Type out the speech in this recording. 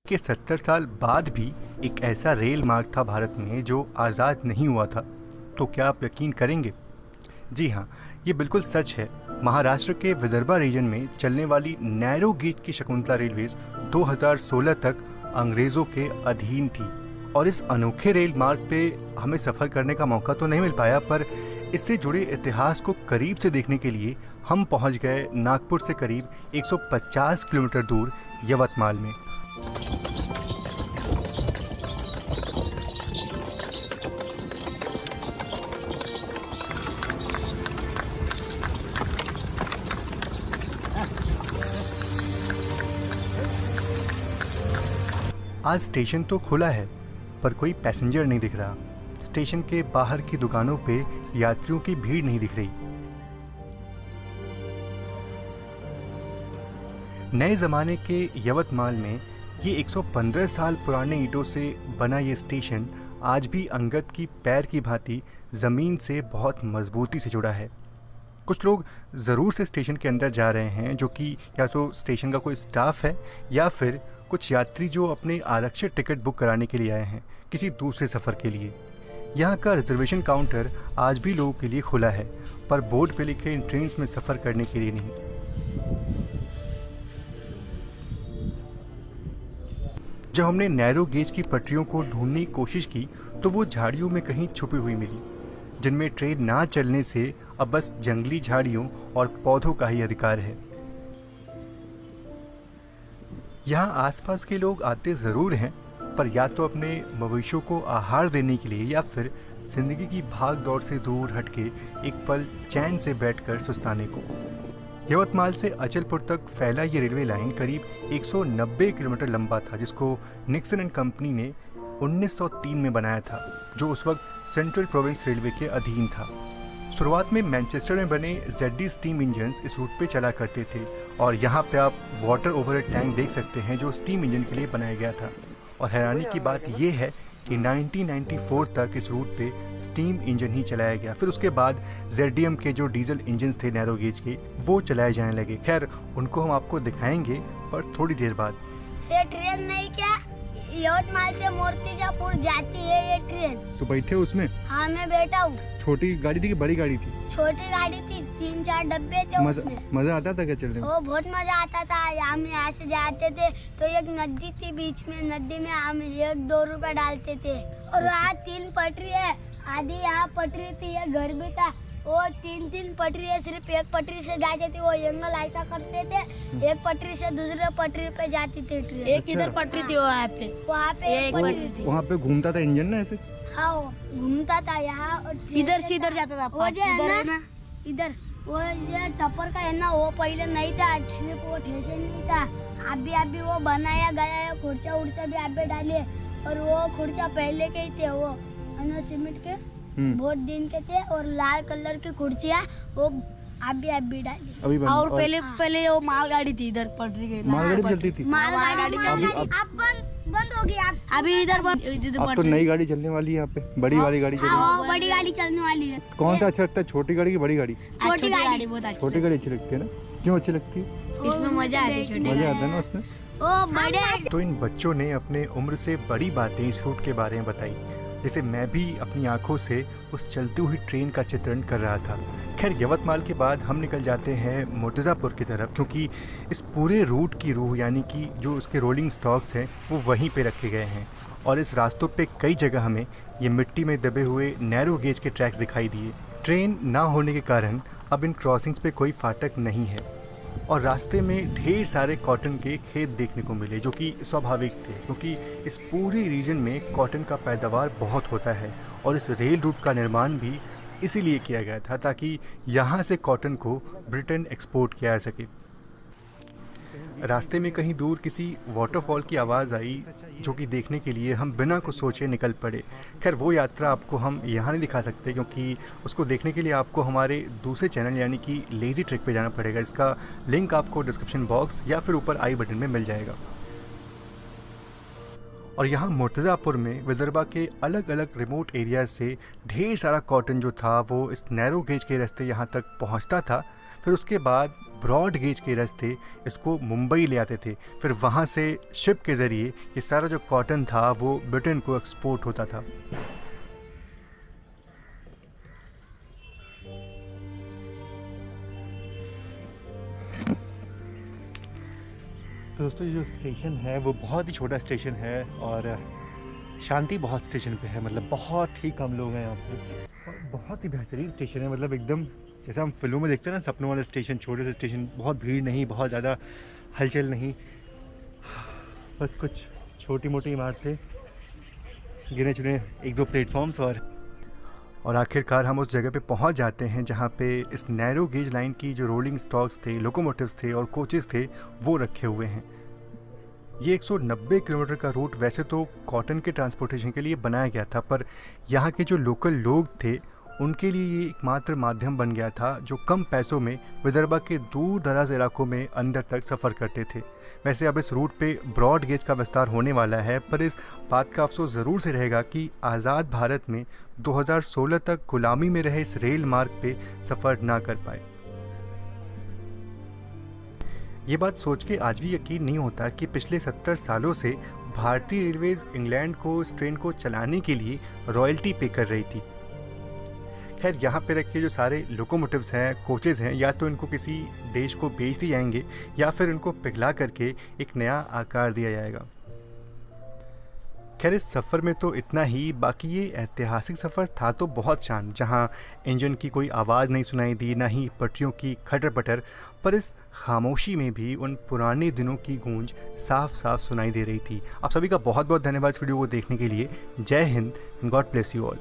के 70 साल बाद भी एक ऐसा रेल मार्ग था भारत में जो आज़ाद नहीं हुआ था। तो क्या आप यकीन करेंगे? जी हाँ, ये बिल्कुल सच है। महाराष्ट्र के विदर्भा रीजन में चलने वाली नैरो गेज की शकुंतला रेलवेज 2016 तक अंग्रेज़ों के अधीन थी। और इस अनोखे रेल मार्ग पे हमें सफ़र करने का मौका तो नहीं मिल पाया, पर इससे जुड़े इतिहास को करीब से देखने के लिए हम पहुंच गए नागपुर से करीब 150 किलोमीटर दूर यवतमाल में। आज स्टेशन तो खुला है, पर कोई पैसेंजर नहीं दिख रहा। स्टेशन के बाहर की दुकानों पे यात्रियों की भीड़ नहीं दिख रही। नए ज़माने के यवतमाल में ये 115 साल पुराने ईंटों से बना ये स्टेशन आज भी अंगद की पैर की भांति ज़मीन से बहुत मजबूती से जुड़ा है। कुछ लोग ज़रूर से स्टेशन के अंदर जा रहे हैं, जो कि या तो स्टेशन का कोई स्टाफ है या फिर कुछ यात्री जो अपने आरक्षित टिकट बुक कराने के लिए आए हैं किसी दूसरे सफ़र के लिए। यहाँ का रिजर्वेशन काउंटर आज भी लोगों के लिए खुला है, पर बोर्ड पे लिखे इन ट्रेन में सफ़र करने के लिए नहीं। जब हमने नैरो गेज की पटरियों को ढूंढने की कोशिश की तो वो झाड़ियों में कहीं छुपी हुई मिली, जिनमें ट्रेन ना चलने से अब बस जंगली झाड़ियों और पौधों का ही अधिकार है। यहाँ आसपास के लोग आते ज़रूर हैं, पर या तो अपने मवेशियों को आहार देने के लिए या फिर ज़िंदगी की भाग दौड़ से दूर हटके एक पल चैन से बैठकर सुस्ताने को। यवतमाल से अचलपुर तक फैला ये रेलवे लाइन करीब 190 किलोमीटर लंबा था, जिसको निक्सन एंड कंपनी ने 1903 में बनाया था, जो उस वक्त सेंट्रल प्रोविंस रेलवे के अधीन था। शुरुआत में मैनचेस्टर में बने जेडी स्टीम इंजन्स इस रूट पे चला करते थे, और यहाँ पे आप वाटर ओवरहेड टैंक देख सकते हैं जो स्टीम इंजन के लिए बनाया गया था। और हैरानी की बात यह है कि 1994 तक इस रूट पे स्टीम इंजन ही चलाया गया। फिर उसके बाद जेडीएम के जो डीजल इंजन्स थे नैरो गेज के, वो चलाए जाने लगे। खैर, उनको हम आपको दिखाएंगे, पर थोड़ी देर बाद। ये ट्रेन नहीं क्या यवतमाल से मूर्तिजापुर जाती है ये ट्रेन? तो बैठे उसमें? हाँ, मैं बैठा हूँ। छोटी गाड़ी थी कि बड़ी गाड़ी थी? छोटी गाड़ी थी, 3-4 डब्बे थे उसमें। मजा आता था क्या चलने में? बहुत मजा आता था। हम यहाँ से जाते थे तो एक नदी थी बीच में, नदी में हम 1-2 रुपए डालते थे। और वहाँ 3 पटरी है, आधी यहाँ पटरी थी, ये घर भी था। वो 3-3 पटरी है, सिर्फ एक पटरी से जाती थी। वो एंगल ऐसा करते थे, एक पटरी से दूसरे पटरी पे जाती थी ट्रेन। एक इधर पटरी थी वहाँ पे एक पटरी थी। वहाँ पे घूमता था इंजन ना ऐसे? हाँ, घूमता था यहाँ। इधर से इधर जाता था। वो जो है ना इधर, वो ये टपर का है ना, वो पहले नहीं था, सिर्फ वो ठेसे नहीं था। अभी वो बनाया गया है। खुर्चा उड़चा भी आप डाले, और वो खुर्चा पहले के ही थे, वो सीमेंट के बहुत दिन के थे। और लाल कलर की कुर्सियाँ वो अभी डाली। और पहले वो मालगाड़ी थी, इधर पटरी गई। मालगाड़ी चलती थी? मालगाड़ी अब बंद हो गई। अभी इधर अब तो नई गाड़ी चलने वाली है यहाँ पे, बड़ी वाली गाड़ी चलने वाली है। बड़ी गाड़ी चलने वाली है। कौन सा अच्छा लगता है, छोटी गाड़ी की बड़ी गाड़ी? छोटी गाड़ी बहुत अच्छी। छोटी गाड़ी अच्छी लगती है ना? क्यों अच्छी लगती है? इसमें मजा आता है, मजा आता है ना उसमें। ओ बड़े। तो इन बच्चों ने अपने उम्र से बड़ी बातें इस रूट के बारे में बताई, जैसे मैं भी अपनी आंखों से उस चलती हुई ट्रेन का चित्रण कर रहा था। खैर, यवतमाल के बाद हम निकल जाते हैं मुर्तज़ापुर की तरफ, क्योंकि इस पूरे रूट की रूह यानी कि जो उसके रोलिंग स्टॉक्स हैं वो वहीं पे रखे गए हैं। और इस रास्तों पे कई जगह हमें ये मिट्टी में दबे हुए नैरो गेज के ट्रैक्स दिखाई दिए। ट्रेन ना होने के कारण अब इन क्रॉसिंग्स पे कोई फाटक नहीं है, और रास्ते में ढेर सारे कॉटन के खेत देखने को मिले, जो कि स्वाभाविक थे, क्योंकि इस पूरे रीजन में कॉटन का पैदावार बहुत होता है। और इस रेल रूट का निर्माण भी इसीलिए किया गया था ताकि यहाँ से कॉटन को ब्रिटेन एक्सपोर्ट किया जा सके। रास्ते में कहीं दूर किसी वाटरफॉल की आवाज़ आई, जो कि देखने के लिए हम बिना कुछ सोचे निकल पड़े। खैर, वो यात्रा आपको हम यहाँ नहीं दिखा सकते, क्योंकि उसको देखने के लिए आपको हमारे दूसरे चैनल यानी कि लेज़ी ट्रिक पे जाना पड़ेगा। इसका लिंक आपको डिस्क्रिप्शन बॉक्स या फिर ऊपर आई बटन में मिल जाएगा। और यहाँ मुर्तज़ापुर में विदर्भा के अलग अलग रिमोट एरियाज से ढेर सारा कॉटन जो था वो इस नैरो गेज के रास्ते यहाँ तक पहुँचता था। फिर उसके बाद ब्रॉड गेज के रास्ते इसको मुंबई ले आते थे। फिर वहाँ से शिप के ज़रिए ये सारा जो कॉटन था वो ब्रिटेन को एक्सपोर्ट होता था। तो दोस्तों ये जो स्टेशन है वो बहुत ही छोटा स्टेशन है और शांति बहुत स्टेशन पे है, मतलब बहुत ही कम लोग हैं यहाँ पे और बहुत ही बेहतरीन स्टेशन है। मतलब एकदम जैसे हम फिल्मों में देखते हैं ना, सपनों वाले स्टेशन, छोटे से स्टेशन, बहुत भीड़ नहीं, बहुत ज़्यादा हलचल नहीं, बस कुछ छोटी मोटी इमारतें, गिने चुने एक दो प्लेटफॉर्म्स और आखिरकार हम उस जगह पे पहुंच जाते हैं जहां पे इस नैरो गेज लाइन की जो रोलिंग स्टॉक्स थे, लोकोमोटिव्स थे और कोचेस थे वो रखे हुए हैं। ये 190 किलोमीटर का रूट वैसे तो कॉटन के ट्रांसपोर्टेशन के लिए बनाया गया था, पर यहाँ के जो लोकल लोग थे उनके लिए ये एकमात्र माध्यम बन गया था जो कम पैसों में विदर्भा के दूर दराज इलाकों में अंदर तक सफ़र करते थे। वैसे अब इस रूट पे ब्रॉड गेज का विस्तार होने वाला है, पर इस बात का अफसोस ज़रूर से रहेगा कि आज़ाद भारत में 2016 तक गुलामी में रहे इस रेल मार्ग पे सफ़र ना कर पाए। ये बात सोच के आज भी यकीन नहीं होता कि पिछले 70 सालों से भारतीय रेलवेज़ इंग्लैंड को इस ट्रेन को चलाने के लिए रॉयल्टी पे कर रही थी। खैर यहाँ पे रखे जो सारे लोकोमोटिव्स हैं, कोचेज़ हैं, या तो इनको किसी देश को बेच दिए जाएंगे या फिर इनको पिघला करके एक नया आकार दिया जाएगा। खैर इस सफ़र में तो इतना ही। बाकी ये ऐतिहासिक सफ़र था तो बहुत शान, जहाँ इंजन की कोई आवाज़ नहीं सुनाई दी, ना ही पटरियों की खटर पटर, पर इस खामोशी में भी उन पुराने दिनों की गूंज साफ साफ सुनाई दे रही थी। आप सभी का बहुत बहुत धन्यवाद इस वीडियो को देखने के लिए। जय Hind, God bless you all.